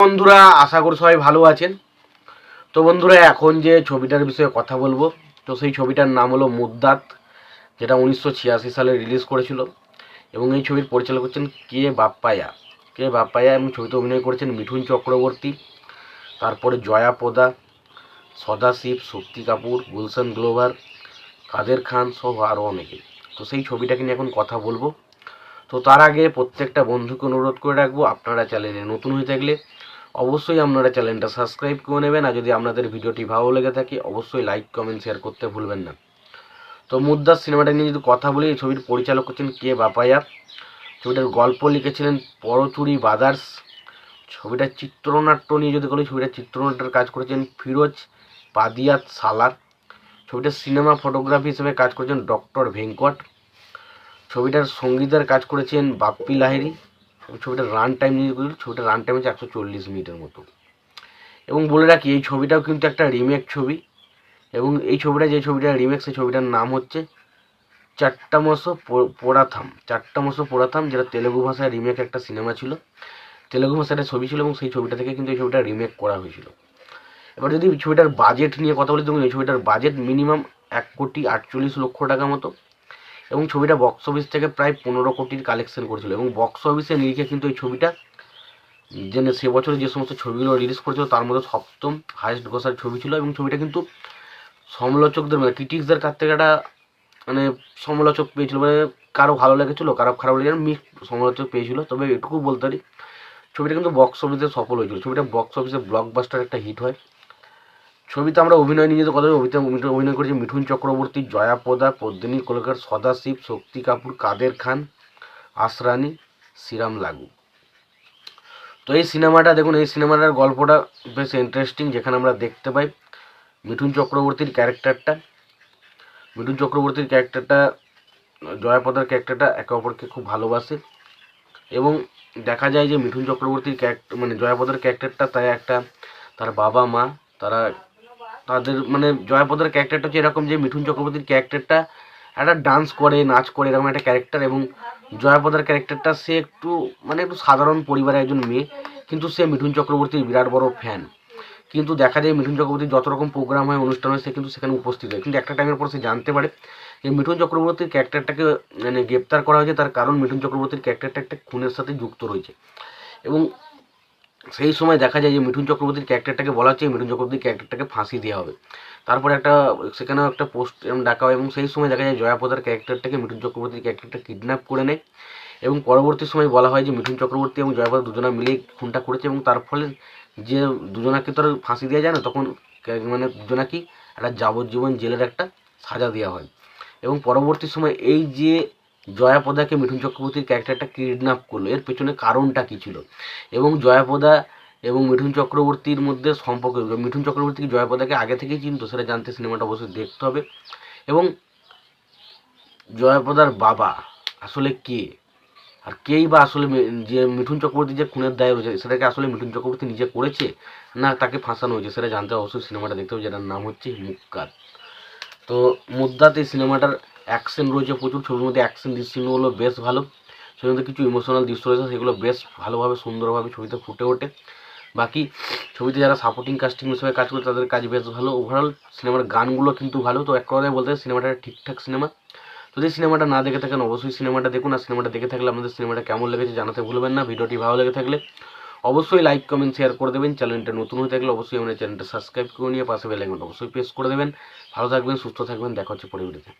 বন্ধুরা, আশা করি সবাই ভালো আছেন। তো বন্ধুরা, এখন যে ছবিটার বিষয়ে কথা বলবো, তো সেই ছবিটার নাম হলো মুদ্দাত, যেটা 1986 সালে রিলিজ করেছিল। এবং এই ছবির পরিচালক হচ্ছেন কে বাপ্পায়া এবং ছবিতে অভিনয় করেছেন মিঠুন চক্রবর্তী, তারপরে জয়া প্রদা, সদাশিব, শক্তি কাপুর, গুলশান গ্লোভার, কাদের খান সহ আরও অনেকে। তো সেই ছবিটাকে নিয়ে এখন কথা বলবো। তো তার আগে প্রত্যেকটা বন্ধুকে অনুরোধ করে রাখবো, আপনারা চ্যানেলে নতুন হয়ে থাকলে অবশ্যই আপনারা চ্যানেলটা সাবস্ক্রাইব করে নেবেন। আর যদি আপনাদের ভিডিওটি ভালো লেগে থাকে অবশ্যই লাইক কমেন্ট শেয়ার করতে ভুলবেন না। তো মুদ্দাত সিনেমাটা নিয়ে যদি কথা বলি, এই ছবির পরিচালক হচ্ছেন কে.বাপ্পায়া। ছবিটার গল্প লিখেছিলেন পরচুরি ব্রাদার্স। ছবিটার চিত্রনাট্য নিয়ে যদি বলি, ছবিটার চিত্রনাট্যের কাজ করেছেন ফিরোজ পাদিয়াত সালার। ছবিটার সিনেমা ফটোগ্রাফি হিসেবে কাজ করেছেন ডক্টর ভেঙ্কট। ছবিটার সঙ্গীতের কাজ করেছেন বাপ্পি লাহিড়ী। ছবিটার রান টাইম নিয়ে বলি, ছবিটার রান টাইম হচ্ছে 140 মিনিটের মতো। এবং বলে রাখি, এই ছবিটাও কিন্তু একটা রিমেক ছবি। এবং এই ছবিটা যে ছবিটা রিমেক, সেই ছবিটার নাম হচ্ছে চাট্টামোসো পোড়াথাম, যেটা তেলেগু ভাষায় রিমেক একটা সিনেমা ছিল, তেলেগু ভাষায় একটা ছবি ছিল, এবং সেই ছবিটা থেকে কিন্তু এই ছবিটা রিমেক করা হয়েছিল। এবার যদি ছবিটার বাজেট নিয়ে কথা বলি, তখন এই ছবিটার বাজেট মিনিমাম 1,48,00,000 টাকা মতো। এবং ছবিটা বক্স অফিস থেকে প্রায় 15 কোটির কালেকশন করেছিল। এবং বক্স অফিসের নিরিখে কিন্তু এই ছবিটা সে বছরে যে সমস্ত ছবিগুলো রিলিজ করেছিল তার মধ্যে সপ্তম হাইয়েস্ট গ্রসার ছবি ছিল। এবং ছবিটা কিন্তু সমালোচকদের মানে ক্রিটিক্সদের কাছ থেকে একটা মানে সমালোচক পেয়েছিল, মানে কারো ভালো লেগেছিলো, কারো খারাপ লেগেছিল, মিক্স সমালোচক পেয়েছিল। তবে এটুকু বলতে পারি, ছবিটা কিন্তু বক্স অফিসে সফল হয়েছিল। ছবিটা বক্স অফিসে ব্লকবাস্টার একটা হিট হয়। ছবিতে আমরা অভিনয় নিয়ে যে কথা অভিনয় করেছি মিঠুন চক্রবর্তী, জয়া প্রদা, পদ্মিনী কলকার, সদাশিব, শক্তি কাপুর, কাদের খান, আসরানি, শ্রীরাম লাগু। তো এই সিনেমাটা দেখুন, এই সিনেমাটার গল্পটা বেশ ইন্টারেস্টিং, যেখানে আমরা দেখতে পাই মিঠুন চক্রবর্তীর ক্যারেক্টারটা জয়াপদার ক্যারেক্টারটা একে অপরকে খুব ভালোবাসে। এবং দেখা যায় যে মিঠুন চক্রবর্তীর ক্যারেক্টার মানে জয়াপদার ক্যারেক্টারটা তার বাবা মা তাদের মানে জয়াপদার ক্যারেক্টারটা হচ্ছে এরকম যে মিঠুন চক্রবর্তীর ক্যারেক্টারটা একটা ডান্স করে, নাচ করে, এরকম একটা ক্যারেক্টার। এবং জয়াপদার ক্যারেক্টারটা সে একটু সাধারণ পরিবারের একজন মেয়ে, কিন্তু সে মিঠুন চক্রবর্তীর বিরাট বড় ফ্যান। কিন্তু দেখা যায় মিঠুন চক্রবর্তীর যত রকম প্রোগ্রাম হয়, অনুষ্ঠান হয়, সে কিন্তু সেখানে উপস্থিত হয়। কিন্তু একটা টাইমের পর সে জানতে পারে যে মিঠুন চক্রবর্তীর ক্যারেক্টারটাকে গ্রেপ্তার করা হয়েছে, তার কারণ মিঠুন চক্রবর্তীর ক্যারেক্টারটা একটা খুনের সাথে যুক্ত রয়েছে। এবং সেই সময় দেখা যায় যে মিঠুন চক্রবর্তীর ক্যারেক্টারটাকে বলা হচ্ছে মিঠুন চক্রবর্তীর ক্যারেক্টারটাকে ফাঁসি দেওয়া হবে। তারপরে সেখানেও একটা পোস্ট ডাকা হয়। এবং সেই সময় দেখা যায় জয়াপদার ক্যারেক্টারটাকে মিঠুন চক্রবর্তীর ক্যারেক্টারটা কিডন্যাপ করে নেয়। এবং পরবর্তী সময় বলা হয় যে মিঠুন চক্রবর্তী এবং জয়াপদা দুজনা মিলেই খুনটা করেছে। এবং তার ফলে যে দুজনাকে তো আর ফাঁসি দেওয়া যায় না, তখন মানে দুজনাকেই একটা যাবজ্জীবন জেলের একটা সাজা দেওয়া হয়। এবং পরবর্তী সময় এই যে জয়াপদাকে মিঠুন চক্রবর্তীর ক্যারেক্টারটা কিডন্যাপ করলো, এর পেছনে কারণটা কী ছিল, এবং জয়াপদা এবং মিঠুন চক্রবর্তীর মধ্যে সম্পর্ক, মিঠুন চক্রবর্তী জয়াপদাকে আগে থেকেই চিনতো, সেটা জানতে সিনেমাটা অবশ্যই দেখতে হবে। এবং জয়াপদার বাবা আসলে কে, আর কেই বা আসলে যে মিঠুন চক্রবর্তী যে খুনের দায় রয়েছে, সেটাকে আসলে মিঠুন চক্রবর্তী নিজে করেছে না তাকে ফাঁসানো হয়েছে, সেটা জানতে অবশ্যই সিনেমাটা দেখতে হবে, যেটার নাম হচ্ছে মুক্কাত। তো মুদ্দাত এই সিনেমাটার অ্যাকশন রয়েছে প্রচুর। ছবির মধ্যে অ্যাকশন দৃশ্যগুলো বেশ ভালো, ছবির মধ্যে কিছু ইমোশনাল দৃশ্য রয়েছে, সেগুলো বেশ ভালোভাবে সুন্দরভাবে ছবিতে ফুটে ওঠে। বাকি ছবিতে যারা সাপোর্টিং কাস্টিং হিসেবে কাজ করে তাদের কাজ বেশ ভালো। ওভারঅল সিনেমার গানগুলো কিন্তু ভালো। তো এক কথায় বলতে সিনেমাটা ঠিকঠাক সিনেমা। যদি সিনেমাটা না দেখে থাকেন অবশ্যই সিনেমাটা দেখুন। আর সিনেমাটা দেখে থাকলে আপনাদের সিনেমাটা কেমন লেগেছে জানাতে ভুলবেন না। ভিডিওটি ভালো লেগে থাকলে অবশ্যই লাইক কমেন্ট শেয়ার করে দেবেন। চ্যানেলটা নতুন হয়ে থাকলে অবশ্যই আমাদের চ্যানেলটা সাবস্ক্রাইব করে নিয়ে পাশে বেল আইকনটা অবশ্যই প্রেস করে দেবেন। ভালো থাকবেন, সুস্থ থাকবেন, দেখা হচ্ছে পরের ভিডিওতে।